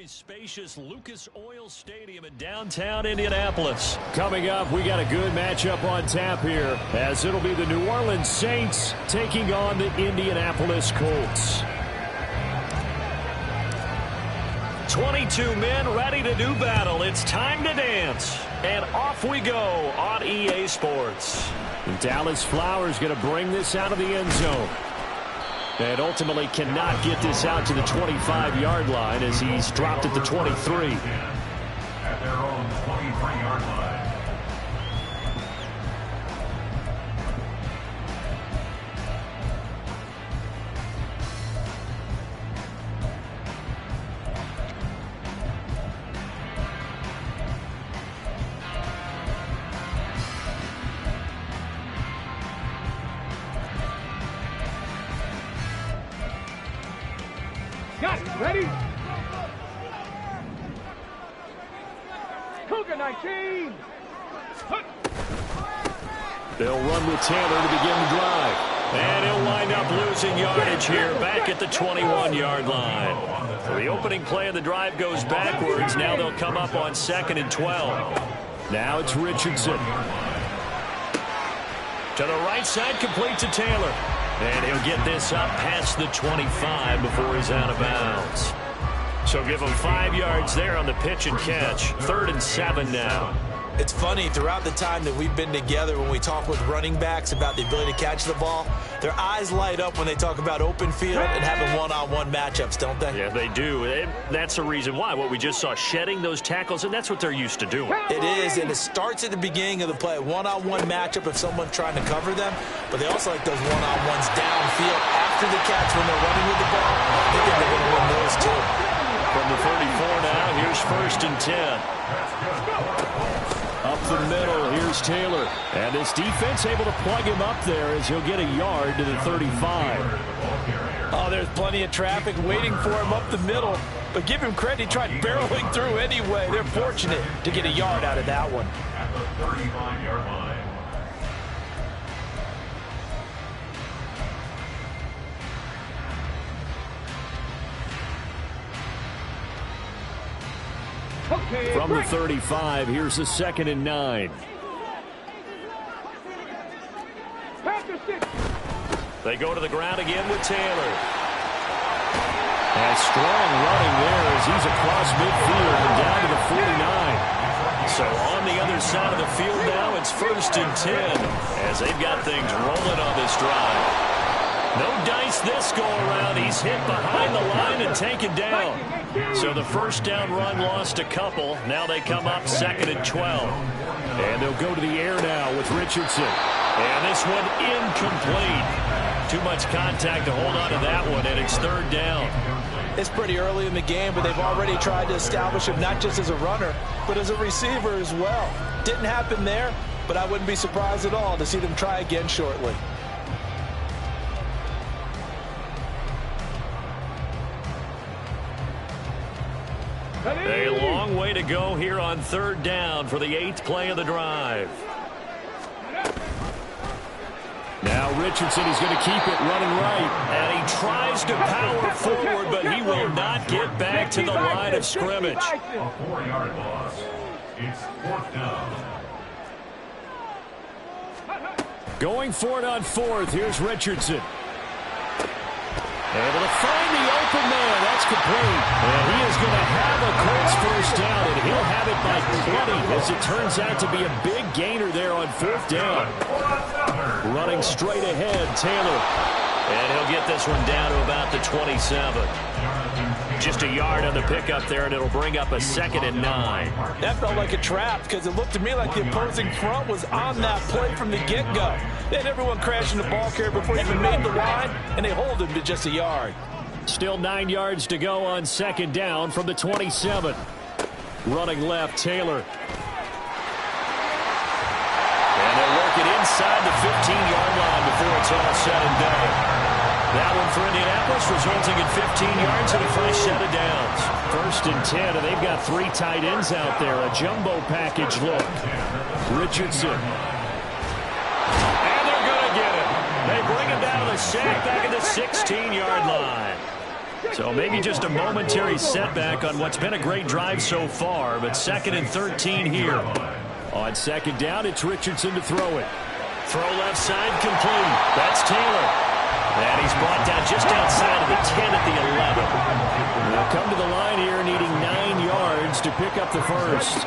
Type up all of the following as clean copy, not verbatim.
Spacious Lucas Oil Stadium in downtown Indianapolis. Coming up, we got a good matchup on tap here, as it'll be the New Orleans Saints taking on the Indianapolis Colts. 22 men ready to do battle. It's time to dance. And off we go on EA Sports. And Dallas Flowers going to bring this out of the end zone. And ultimately cannot get this out to the 25-yard line as he's dropped at the 23. At their own 23-yard line. Got it. Ready? Cougar 19. They'll run with Taylor to begin the drive. And he'll wind up losing yardage here back at the 21-yard line. So the opening play of the drive goes backwards. Now they'll come up on 2nd and 12. Now it's Richardson. To the right side, complete to Taylor. And he'll get this up past the 25 before he's out of bounds. So give him 5 yards there on the pitch and catch. 3rd and 7 now. It's funny, throughout the time that we've been together, when we talk with running backs about the ability to catch the ball, their eyes light up when they talk about open field and having one-on-one matchups, don't they? Yeah, they do. That's the reason why. What we just saw, shedding those tackles, and that's what they're used to doing. It is, and it starts at the beginning of the play. One-on-one matchup if someone's trying to cover them, but they also like those one-on-ones downfield after the catch when they're running with the ball. They think they're going to win those too. From the 34 now, here's 1st and 10. Up the middle, here's Taylor. And this defense able to plug him up there as he'll get a yard to the 35. Oh, there's plenty of traffic waiting for him up the middle. But give him credit, he tried barreling through anyway. They're fortunate to get a yard out of that one. At the 35-yard line. From the 35, here's a 2nd and 9. They go to the ground again with Taylor. And strong running there as he's across midfield and down to the 49. So on the other side of the field now, it's 1st and 10 as they've got things rolling on this drive. No dice this go-around. He's hit behind the line and taken down. So the first down run lost a couple. Now they come up 2nd and 12. And they'll go to the air now with Richardson. And this one incomplete. Too much contact to hold on to that one, and it's 3rd down. It's pretty early in the game, but they've already tried to establish him not just as a runner, but as a receiver as well. Didn't happen there, but I wouldn't be surprised at all to see them try again shortly. A long way to go here on 3rd down for the 8th play of the drive. Now Richardson is going to keep it running right. And he tries to power forward, but he will not get back to the line of scrimmage. A 4-yard loss. It's 4th down. Going for it on 4th. Here's Richardson. Able to find the open man. That's complete. And he is going to have a Colts first down, and he'll have it by plenty, as it turns out to be a big gainer there on 4th down. Running straight ahead, Taylor. And he'll get this one down to about the 27. Just a yard on the pickup there, and it'll bring up a 2nd and 9. That felt like a trap because it looked to me like the opposing front was on that play from the get-go. They had everyone crashing the ball carrier before he even made the line, and they hold him to just a yard. Still 9 yards to go on 2nd down from the 27. Running left, Taylor. And they'll work it inside the 15-yard line before it's all said and done. That one for Indianapolis, resulting in 15 yards and a fresh set of downs. 1st and 10, and they've got 3 tight ends out there. A jumbo package look. Richardson. And they're going to get him. They bring him down to the sack back at the 16-yard line. So maybe just a momentary setback on what's been a great drive so far, but 2nd and 13 here. On 2nd down, it's Richardson to throw it. Throw left side, complete. That's Taylor. And he's brought down just outside of the 10 at the 11. They'll come to the line here needing 9 yards to pick up the first.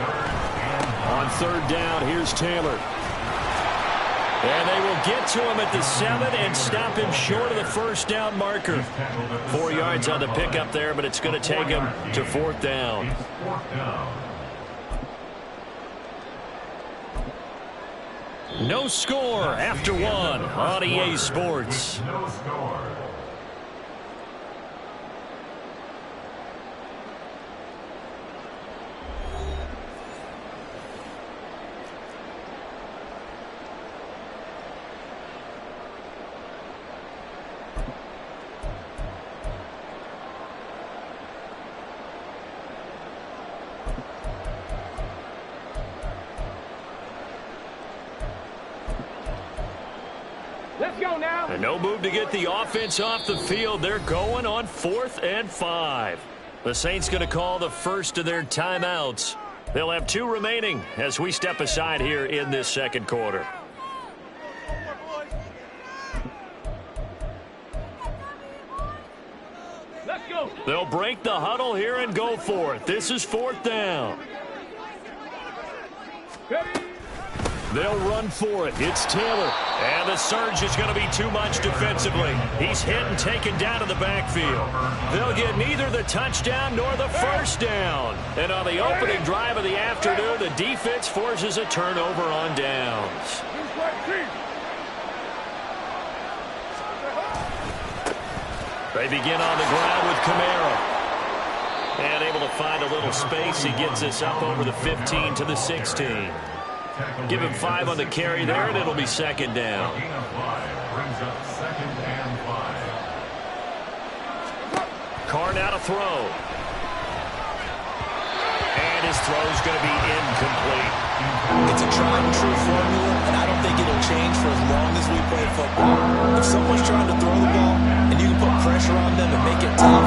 On 3rd down, here's Taylor. And they will get to him at the 7 and stop him short of the 1st down marker. 4 yards on the pickup there, but it's going to take him to 4th down. No score after 1 on EA Sports. No score. And no move to get the offense off the field. They're going on 4th and 5. The Saints going to call the first of their timeouts. They'll have 2 remaining as we step aside here in this 2nd quarter. Let's go. They'll break the huddle here and go for it. This is 4th down. They'll run for it. It's Taylor. And the surge is going to be too much defensively. He's hit and taken down to the backfield. They'll get neither the touchdown nor the 1st down. And on the opening drive of the afternoon, the defense forces a turnover on downs. They begin on the ground with Camaro. And able to find a little space. He gets us up over the 15 to the 16. Give him 5 on the carry there, and it'll be 2nd down. Carr now to throw. And his throw's going to be incomplete. It's a tried and true formula, and I don't think it'll change for as long as we play football. If someone's trying to throw the ball and you can put pressure on them and make it tough,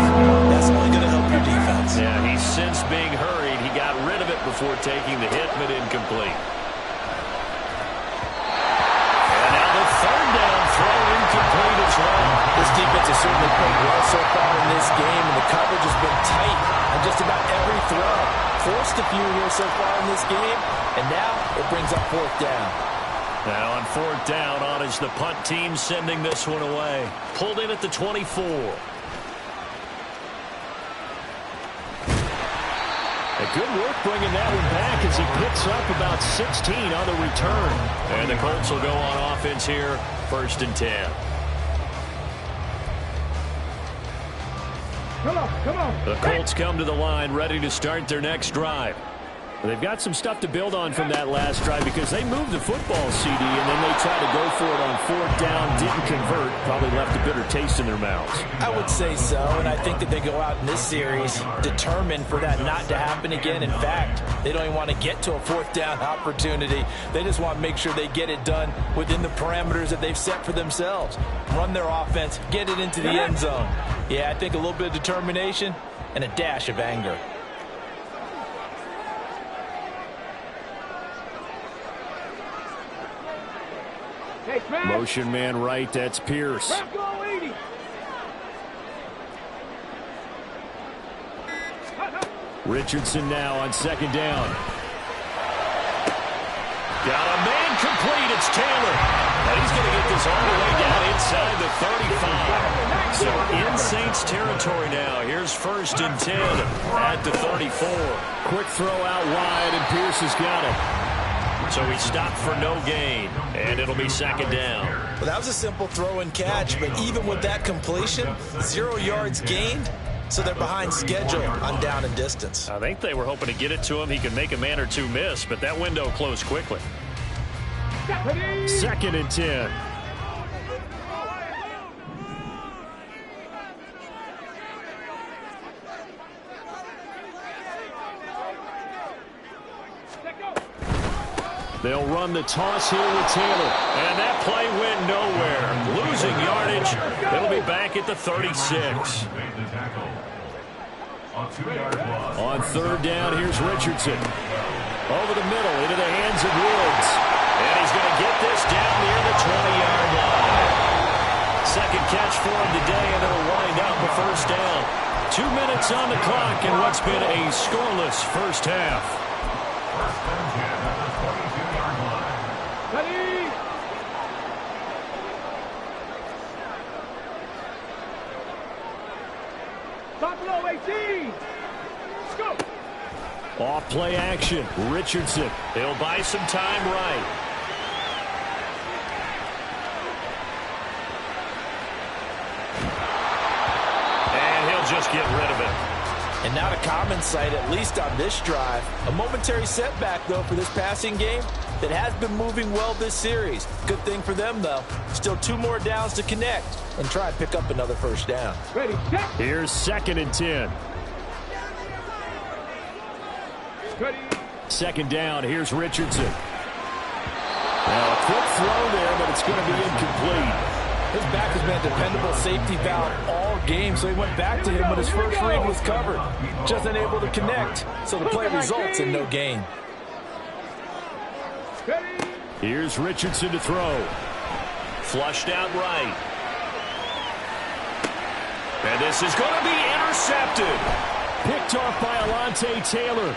that's only going to help your defense. Yeah, he's since being hurried. He got rid of it before taking the hit, but incomplete. Incomplete as well. This defense has certainly played well so far in this game, and the coverage has been tight on just about every throw. Forced a few here so far in this game, and now it brings up 4th down. Now on 4th down, on is the punt team sending this one away. Pulled in at the 24. A good work bringing that one back as he picks up about 16 on the return. And the Colts will go on offense here, 1st and 10. Come on. The Colts come to the line ready to start their next drive. They've got some stuff to build on from that last drive because they moved the football, CD, and then they tried to go for it on 4th down, didn't convert, probably left a bitter taste in their mouths. I would say so, and I think that they go out in this series determined for that not to happen again. In fact, they don't even want to get to a 4th down opportunity. They just want to make sure they get it done within the parameters that they've set for themselves. Run their offense, get it into the end zone. Yeah, I think a little bit of determination and a dash of anger. Motion man right, that's Pierce. Richardson now on 2nd down. Got a man complete, it's Taylor. And he's going to get this all the way down inside the 35. So in Saints territory now. Here's 1st and 10 at the 34. Quick throw out wide, and Pierce has got it. So he stopped for no gain, and it'll be 2nd down. Well, that was a simple throw and catch, but even with that completion, 0 yards gained, so they're behind schedule on down and distance. I think they were hoping to get it to him. He could make a man or two miss, but that window closed quickly. 2nd and 10. They'll run the toss here with Taylor. And that play went nowhere. Losing yardage. It'll be back at the 36. 2-yard loss. On third down, here's Richardson. Over the middle, into the hands of Woods. And he's going to get this down near the 20-yard line. Second catch for him today, and it'll wind out the first down. 2 minutes on the clock in what's been a scoreless first half. First and 10 at the 22-yard line. Ready. Top low 18. Scoop. Off play action. Richardson. He'll buy some time right. And he'll just get rid of it. And not a common sight, at least on this drive. A momentary setback, though, for this passing game that has been moving well this series. Good thing for them, though. Still 2 more downs to connect and try and pick up another first down. Ready, set. Here's 2nd and 10. Ready. 2nd down, here's Richardson. Now a quick throw there, but it's going to be incomplete. His back has been a dependable safety valve all game, so he went back to him when his first read was covered. Just unable to connect, so the play results in no gain. Ready. Here's Richardson to throw. Flushed out right. And this is going to be intercepted. Picked off by Alontae Taylor.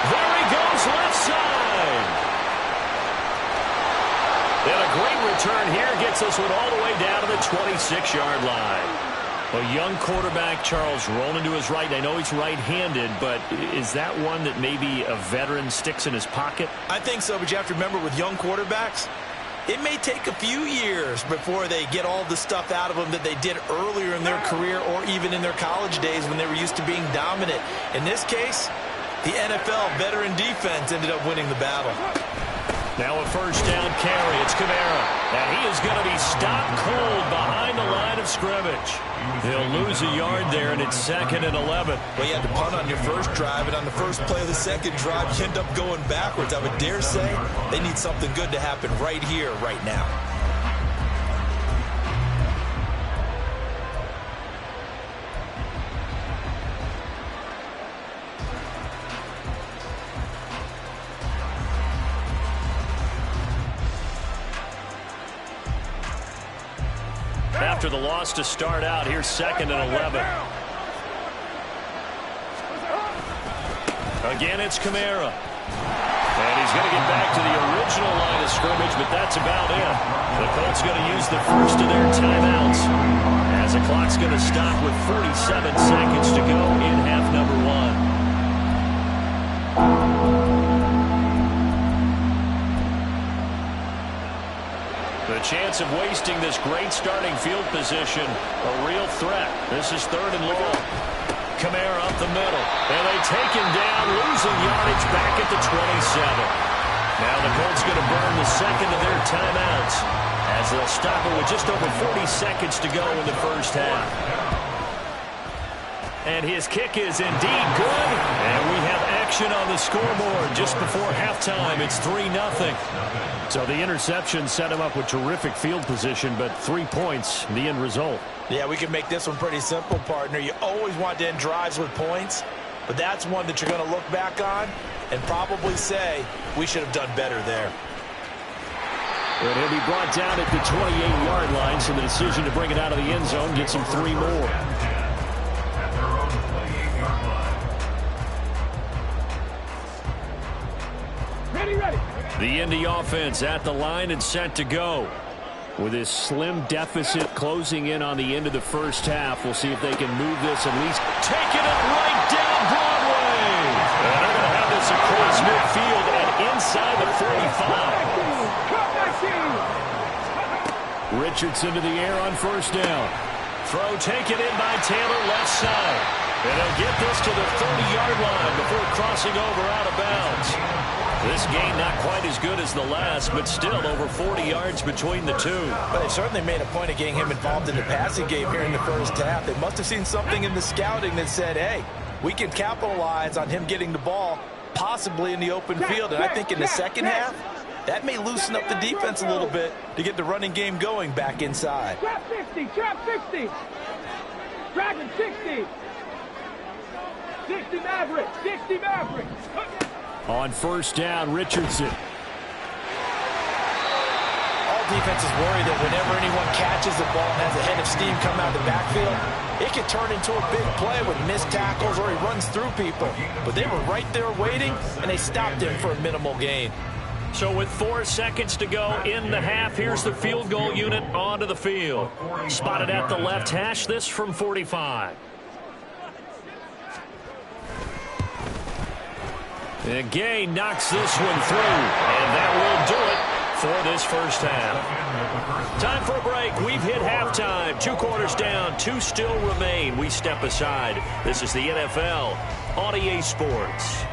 There he goes, left side. And a great return here gets us one all the way down to the 26-yard line. A young quarterback, Charles, rolling to his right. I know he's right-handed, but is that one that maybe a veteran sticks in his pocket? I think so, but you have to remember with young quarterbacks, it may take a few years before they get all the stuff out of them that they did earlier in their career or even in their college days when they were used to being dominant. In this case, the NFL veteran defense ended up winning the battle. Now a first down carry. It's Kamara. And he is going to be stopped cold behind the line of scrimmage. He'll lose a yard there, and it's 2nd and 11. Well, you had to punt on your first drive, and on the first play of the second drive, you end up going backwards. I would dare say they need something good to happen right here, right now. After the loss to start out, here's 2nd and 11. Again, it's Kamara. And he's going to get back to the original line of scrimmage, but that's about it. The Colts going to use the first of their timeouts as the clock's going to stop with 47 seconds to go in half number 1. The chance of wasting this great starting field position, a real threat. This is 3rd and long. Kamara up the middle. And they take him down, losing yardage back at the 27. Now the Colts going to burn the second of their timeouts as they'll stop it with just over 40 seconds to go in the first half. And his kick is indeed good. And we have action on the scoreboard just before halftime. It's 3-0. So the interception set him up with terrific field position, but 3 points, the end result. Yeah, we can make this one pretty simple, partner. You always want to end drives with points, but that's one that you're going to look back on and probably say, we should have done better there. And he'll be brought down at the 28-yard line, so the decision to bring it out of the end zone gets him 3 more. Ready. The Indy offense at the line and set to go. With this slim deficit closing in on the end of the first half, we'll see if they can move this at least. Taking it right down Broadway. And they're going to have this across midfield and inside the 45. Richardson to the air on first down. Throw taken in by Taylor, left side. And they'll get this to the 30-yard line before crossing over out of bounds. This game not quite as good as the last, but still over 40 yards between the two. But they certainly made a point of getting him involved in the passing game here in the first half. They must have seen something in the scouting that said, hey, we can capitalize on him getting the ball possibly in the open field. And I think in the second half, that may loosen up the defense a little bit to get the running game going back inside. Trap 50, trap 60. Dragon 60. 60 Maverick. 60 Maverick. On first down, Richardson. All defenses worry that whenever anyone catches the ball and has a head of steam come out of the backfield, it can turn into a big play with missed tackles or he runs through people. But they were right there waiting, and they stopped him for a minimal gain. So with 4 seconds to go in the half, here's the field goal unit onto the field. Spotted at the left hash, this from 45. And Gay knocks this one through, and that will do it for this first half. Time for a break. We've hit halftime. 2 quarters down, 2 still remain. We step aside. This is the NFL on EA Sports.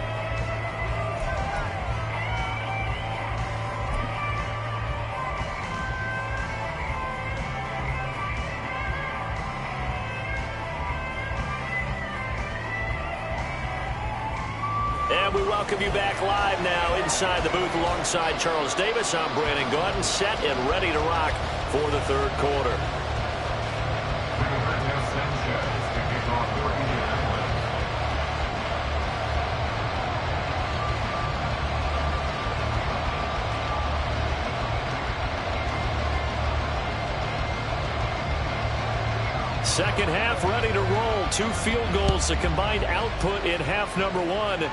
And we welcome you back live now inside the booth alongside Charles Davis. I'm Brandon Gaudin, set and ready to rock for the third quarter. Second half ready to roll. 2 field goals, the combined output in half number 1.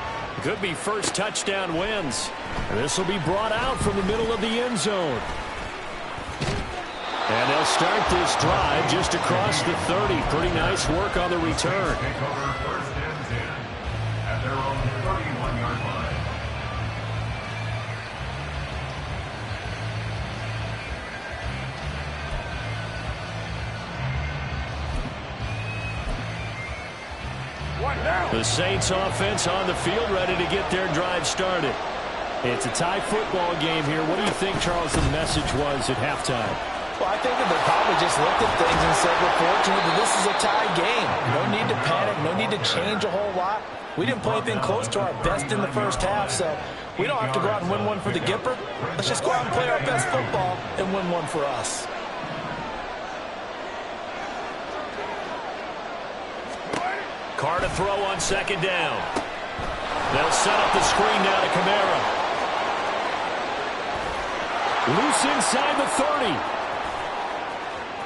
Could be first touchdown wins. This will be brought out from the middle of the end zone. And they'll start this drive just across the 30. Pretty nice work on the return. Take over first and 10 at their own 31-yard line. The Saints offense on the field ready to get their drive started. It's a tie football game here. What do you think, Charles, the message was at halftime? Well, I think that they probably just looked at things and said, we're fortunate that this is a tie game. No need to panic, no need to change a whole lot. We didn't play anything close to our best in the first half, so we don't have to go out and win one for the Gipper. Let's just go out and play our best football and win one for us. Carr to throw on second down. They'll set up the screen now to Kamara. Loose inside the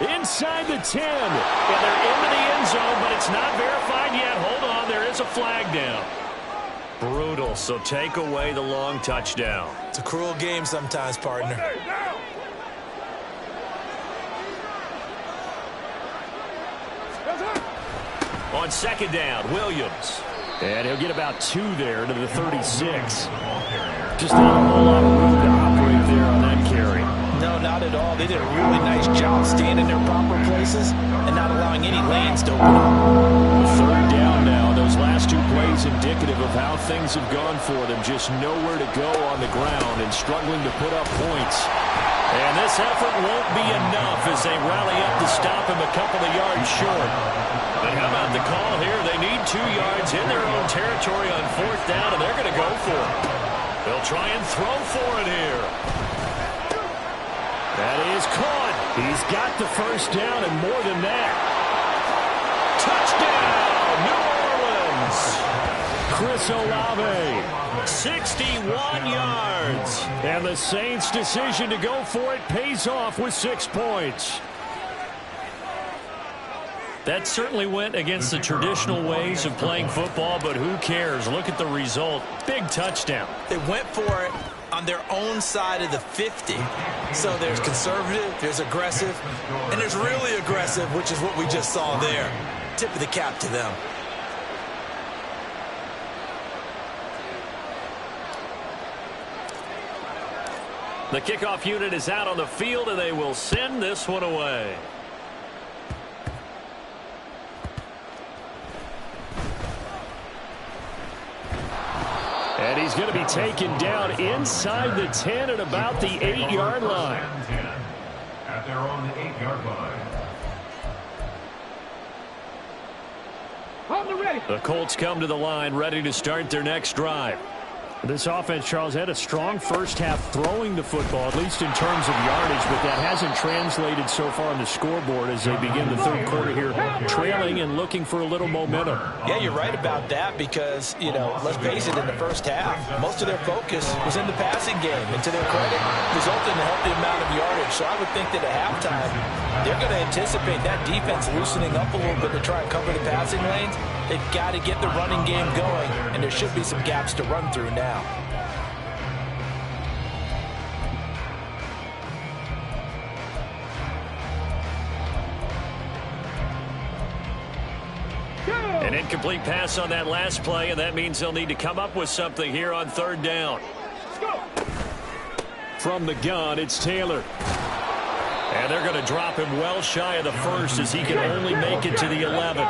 30. Inside the 10. And they're into the end zone, but it's not verified yet. Hold on, there is a flag down. Brutal, so take away the long touchdown. It's a cruel game sometimes, partner. On second down, Williams. And he'll get about 2 there to the 36. Just not a whole lot of room to operate there on that carry. No, not at all. They did a really nice job staying in their proper places and not allowing any lanes to open up. Third down now. Those last 2 plays indicative of how things have gone for them. Just nowhere to go on the ground and struggling to put up points. And this effort won't be enough as they rally up to stop him a couple of yards short. But how about the call here? They need 2 yards in their own territory on fourth down, and they're going to go for it. They'll try and throw for it here. That is caught. He's got the first down and more than that. Touchdown, New Orleans. Chris Olave, 61 yards. And the Saints' decision to go for it pays off with 6 points. That certainly went against the traditional ways of playing football, but who cares? Look at the result. Big touchdown. They went for it on their own side of the 50. So there's conservative, there's aggressive, and there's really aggressive, which is what we just saw there. Tip of the cap to them. The kickoff unit is out on the field, and they will send this one away. And he's going to be taken down inside the 10 at about the 8-yard line. At their own 8-yard line. On the ready. The Colts come to the line ready to start their next drive. This offense, Charles, had a strong first half throwing the football, at least in terms of yardage, but that hasn't translated so far on the scoreboard as they begin the third quarter here, trailing and looking for a little momentum. Yeah, you're right about that because, you know, let's face it, in the first half, most of their focus was in the passing game, and to their credit, resulted in a healthy amount of yardage. So I would think that at halftime, they're going to anticipate that defense loosening up a little bit to try and cover the passing lanes. They've got to get the running game going, and there should be some gaps to run through now. An incomplete pass on that last play, and that means they'll need to come up with something here on third down. From the gun, it's Taylor. And they're going to drop him well shy of the first as he can only make it to the 11.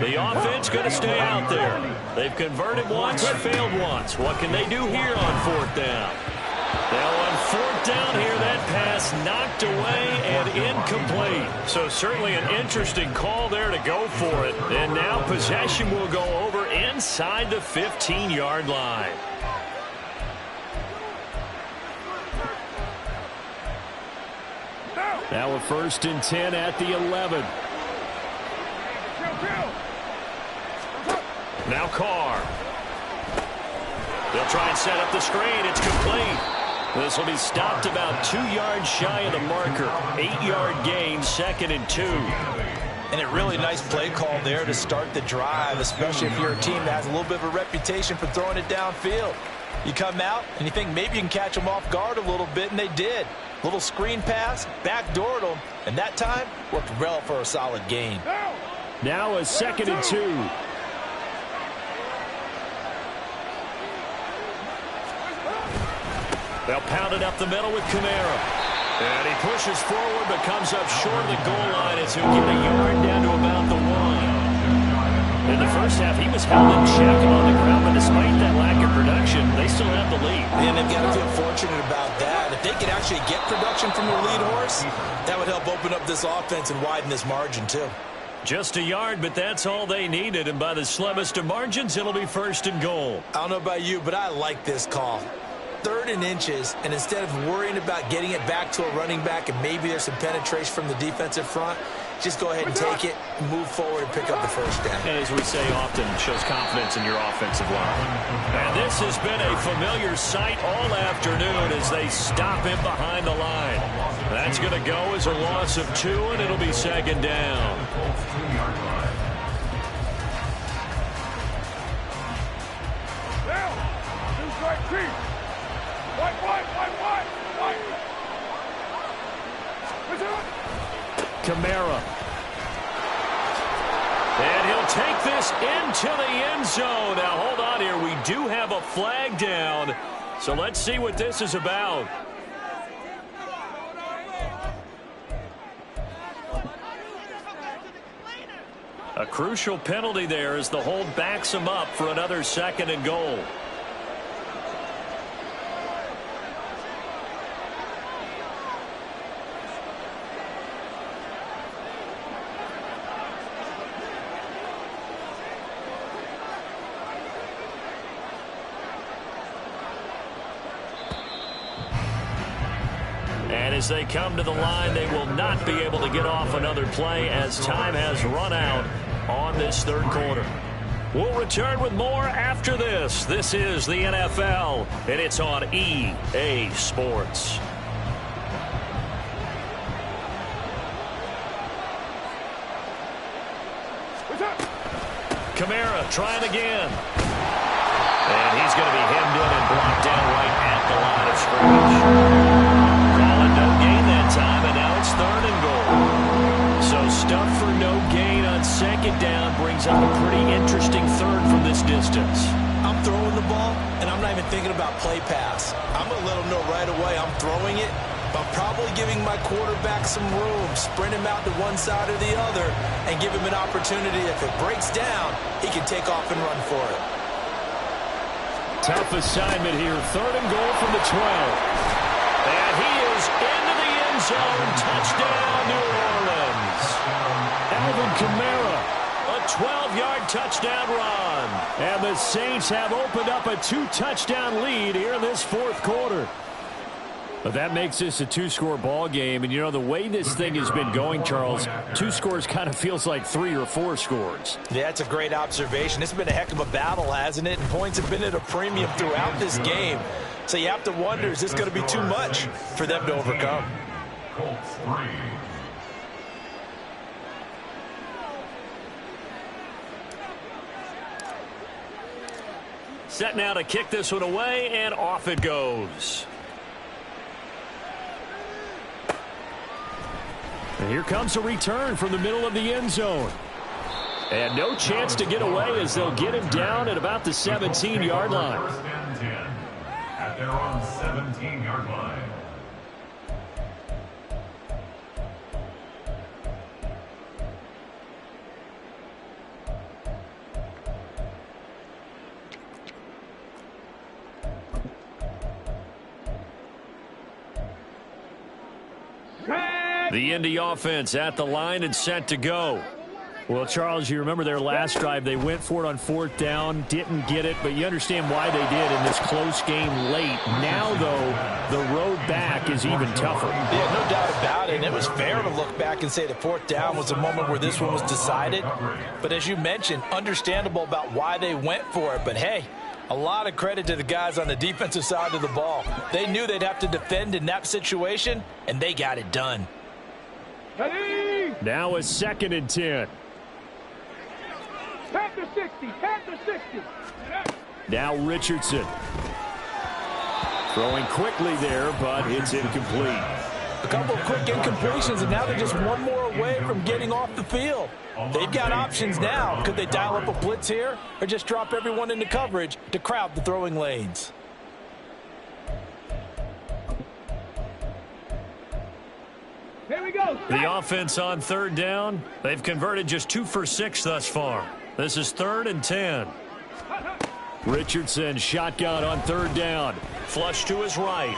The offense going to stay out there. They've converted once, failed once. What can they do here on fourth down? Now on fourth down here, that pass knocked away and incomplete. So certainly an interesting call there to go for it. And now possession will go over inside the 15-yard line. Now a 1st and 10 at the 11. Now Carr. They'll try and set up the screen. It's complete. This will be stopped about 2 yards shy of the marker. 8-yard gain, 2nd and 2. And a really nice play call there to start the drive, especially if you're a team that has a little bit of a reputation for throwing it downfield. You come out and you think maybe you can catch them off guard a little bit, and they did. Little screen pass, backdoored them, and that time worked well for a solid gain. Now a 2nd and 2. They'll pound it up the middle with Kamara. And he pushes forward but comes up short of the goal line as he'll get a yard down to about the 1. In the first half, he was held in check on the ground, but despite that lack of production, they still have the lead. And they've got to feel fortunate about that. If they could actually get production from their lead horse, that would help open up this offense and widen this margin too. Just a yard, but that's all they needed, and by the slimmest of margins, it'll be 1st and goal. I don't know about you, but I like this call. 3rd and inches, and instead of worrying about getting it back to a running back and maybe there's some penetration from the defensive front, just go ahead and take it, move forward, and pick up the 1st down. And as we say often, shows confidence in your offensive line. And this has been a familiar sight all afternoon as they stop him behind the line. That's going to go as a loss of 2, and it'll be 2nd down. Kamara. And he'll take this into the end zone. Now, hold on here. We do have a flag down. So let's see what this is about. A crucial penalty there as the hold backs him up for another 2nd and goal. And as they come to the line, they will not be able to get off another play as time has run out on this third quarter. We'll return with more after this. This is the NFL, and it's on EA Sports. Kamara trying again. And he's going to be hemmed in and blocked down right at the line of scrimmage. Calling no gain that time, and now it's 3rd and goal. So stuff for no gain on 2nd down brings up a pretty interesting 3rd from this distance. I'm throwing the ball, and I'm not even thinking about play pass. I'm going to let them know right away I'm throwing it, but I'm probably giving my quarterback some room, sprint him out to one side or the other, and give him an opportunity. If it breaks down, he can take off and run for it. Tough assignment here. 3rd and goal from the 12. And he is into the end zone. Touchdown, New Orleans. Alvin Kamara, a 12-yard touchdown run. And the Saints have opened up a 2-touchdown lead here in this fourth quarter. But that makes this a 2-score ball game. And, you know, the way this thing has been going, Charles, 2 scores kind of feels like 3 or 4 scores. Yeah, that's a great observation. It's been a heck of a battle, hasn't it? And points have been at a premium throughout this game. So you have to wonder, is this going to be too much for them to overcome? Colts 3. Set now to kick this one away, and off it goes. And here comes a return from the middle of the end zone. And no chance to get away as they'll get him down at about the 17-yard line. First and 10 at their own 17-yard line. The Indy offense at the line and set to go. Well, Charles, you remember their last drive. They went for it on 4th down, didn't get it, but you understand why they did in this close game late. Now, though, the road back is even tougher. Yeah, no doubt about it. And it was fair to look back and say the 4th down was the moment where this one was decided. But as you mentioned, understandable about why they went for it. But, hey, a lot of credit to the guys on the defensive side of the ball. They knew they'd have to defend in that situation, and they got it done. Now a 2nd and 10. Panther 60, Panther 60. Now Richardson. Throwing quickly there, but it's incomplete. A couple of quick incompletions, and now they're just one more away from getting off the field. They've got options now. Could they dial up a blitz here or just drop everyone into coverage to crowd the throwing lanes? Here we go. The offense on 3rd down. They've converted just 2 for 6 thus far. This is 3rd and 10. Richardson shotgun on 3rd down. Flush to his right.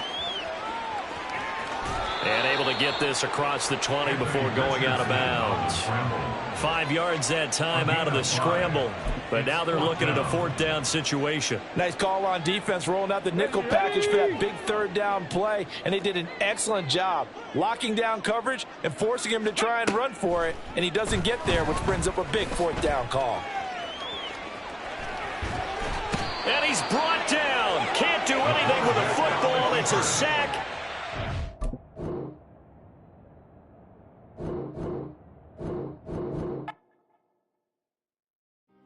And able to get this across the 20 before going out of bounds. 5 yards that time out of the scramble. But now they're looking at a 4th down situation. Nice call on defense, rolling out the nickel package for that big 3rd down play. And they did an excellent job locking down coverage and forcing him to try and run for it. And he doesn't get there, which brings up a big 4th down call. And he's brought down. Can't do anything with a football. It's a sack.